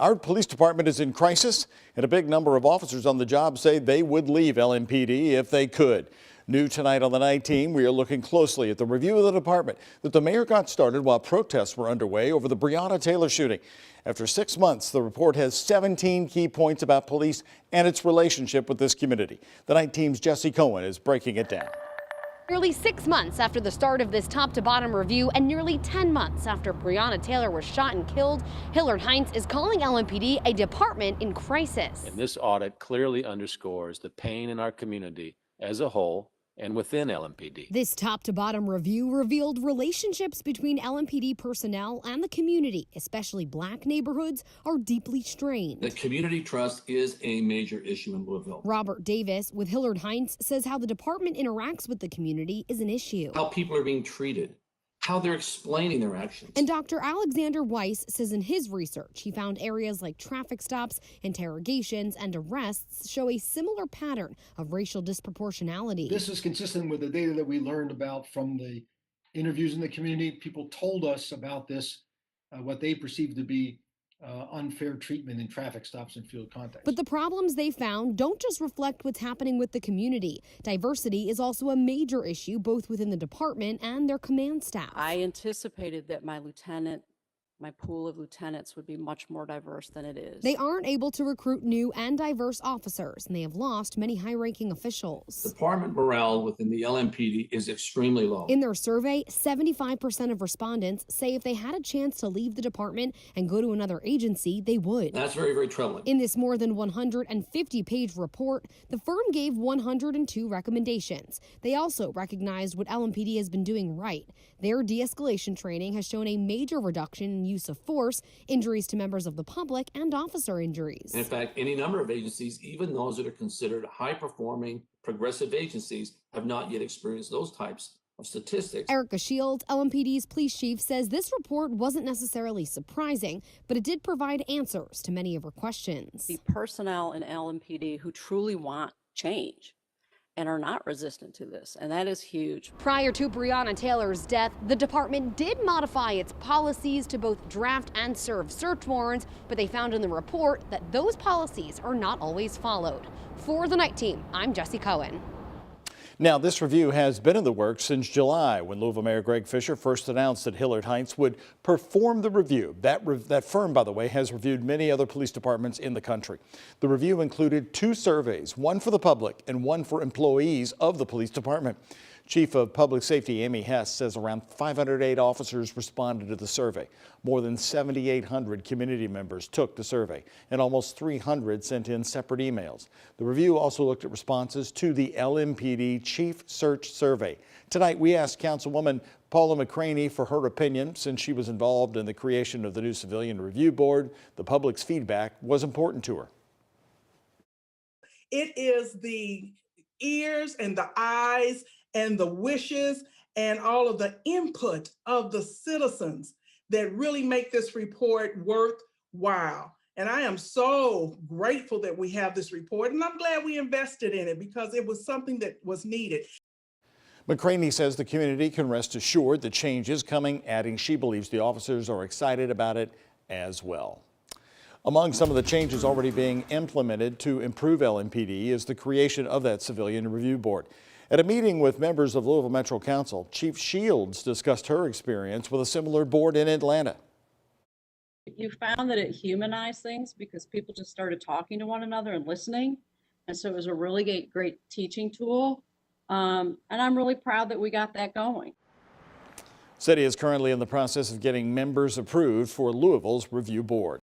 Our police department is in crisis, and a big number of officers on the job say they would leave LMPD if they could. New tonight on the Night Team, we are looking closely at the review of the department that the mayor got started while protests were underway over the Breonna Taylor shooting. After 6 months, the report has 17 key points about police and its relationship with this community. The Night Team's Jesse Cohen is breaking it down. Nearly 6 months after the start of this top-to-bottom review and nearly 10 months after Breonna Taylor was shot and killed, Hillard Heintz is calling LMPD a department in crisis. And this audit clearly underscores the pain in our community as a whole and within LMPD. This top-to-bottom review revealed relationships between LMPD personnel and the community, especially black neighborhoods, are deeply strained. The community trust is a major issue in Louisville. Robert Davis with Hillard Heintz says how the department interacts with the community is an issue. How people are being treated, how they're explaining their actions. And Dr. Alexander Weiss says in his research, he found areas like traffic stops, interrogations, and arrests show a similar pattern of racial disproportionality. This is consistent with the data that we learned about from the interviews in the community. People told us about this, what they perceived to be unfair treatment in traffic stops and field contacts. But the problems they found don't just reflect what's happening with the community. Diversity is also a major issue, both within the department and their command staff. I anticipated that my pool of lieutenants would be much more diverse than it is. They aren't able to recruit new and diverse officers, and they have lost many high-ranking officials. Department morale within the LMPD is extremely low. In their survey, 75% of respondents say if they had a chance to leave the department and go to another agency, they would. That's very, very troubling. In this more than 150-page report, the firm gave 102 recommendations. They also recognized what LMPD has been doing right. Their de-escalation training has shown a major reduction in use of force, injuries to members of the public, and officer injuries. In fact, any number of agencies, even those that are considered high-performing, progressive agencies, have not yet experienced those types of statistics. Erica Shields, LMPD's police chief, says this report wasn't necessarily surprising, but it did provide answers to many of her questions. The personnel in LMPD who truly want change and are not resistant to this, and that is huge. Prior to Breonna Taylor's death, the department did modify its policies to both draft and serve search warrants, but they found in the report that those policies are not always followed. For the Night Team, I'm Jesse Cohen. Now, this review has been in the works since July, when Louisville Mayor Greg Fisher first announced that Hillard Heintz would perform the review. That firm, by the way, has reviewed many other police departments in the country. The review included 2 surveys, one for the public and one for employees of the police department. Chief of Public Safety Amy Hess says around 508 officers responded to the survey. More than 7,800 community members took the survey, and almost 300 sent in separate emails. The review also looked at responses to the LMPD Chief Search Survey. Tonight, we asked Councilwoman Paula McCraney for her opinion. Since she was involved in the creation of the new Civilian Review Board, the public's feedback was important to her. It is the ears and the eyes and the wishes and all of the input of the citizens that really make this report worthwhile. And I am so grateful that we have this report, and I'm glad we invested in it because it was something that was needed. McCraney says the community can rest assured the change is coming, adding she believes the officers are excited about it as well. Among some of the changes already being implemented to improve LMPD is the creation of that Civilian Review Board. At a meeting with members of Louisville Metro Council, Chief Shields discussed her experience with a similar board in Atlanta. You found that it humanized things because people just started talking to one another and listening. And so it was a really great teaching tool. And I'm really proud that we got that going. City is currently in the process of getting members approved for Louisville's review board.